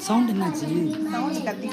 Sound என்னாச்சு? Sound கத்தி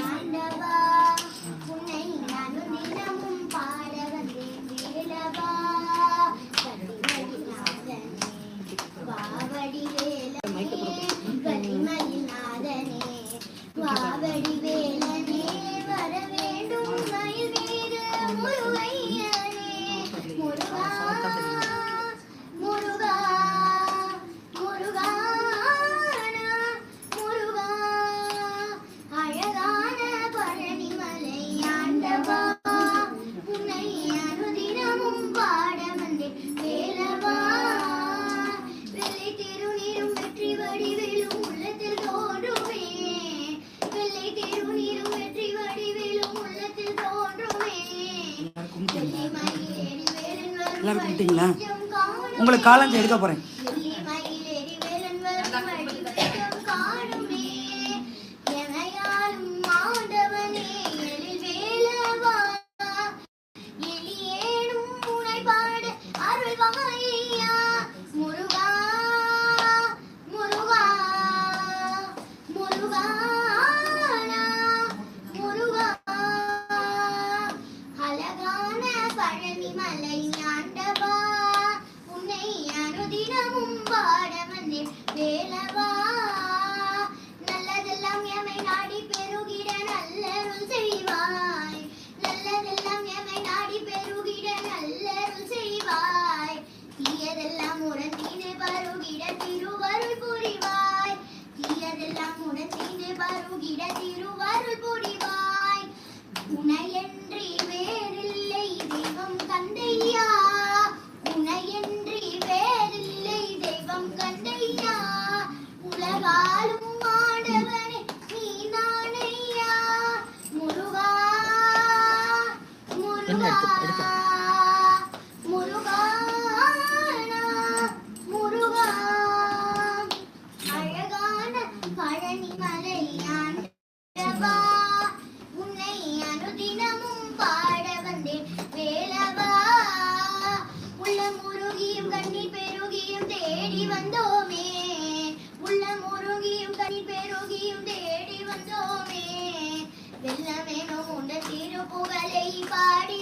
எல்லாரும் கும்பிட்டீங்களா? உங்களுக்கு காலஞ்சு எடுக்க போறேன். நல்லதெல்லாம் எமை நாடி பெருகிட நல்லருள் செய்வாய். நல்லதெல்லாம் எமை நாடி பெருகிட நல்லருள் செய்வாய். தீயதெல்லாம் உடனே பருகிட திருவருள் புரிவாய். தீயதெல்லாம் உடனே பருகிட திருவருள் புரிவாய். உனையன்றி வேறில்லை தெய்வம் கந்தையா. உனையன்றி வேறில்லை தெய்வம் கந்தையா. உலகாலும் ஆண்டவனே நீதானையா. முருகா முருகா முருகானா முருகா. அழகான பழனிமலை ஆண்டவா, உன்னை அனுதினமும் பாட வந்தேன் வேலவா. உள்ள முருகியும் கண்ணீர் பெருகியும் தேடி வந்தோமே. உள்ள முருகியும் கண்ணீர் பெருகியும் தேடி வந்தோமே. வெள்ளமேனோ உண்ட திருப்புகழை பாடி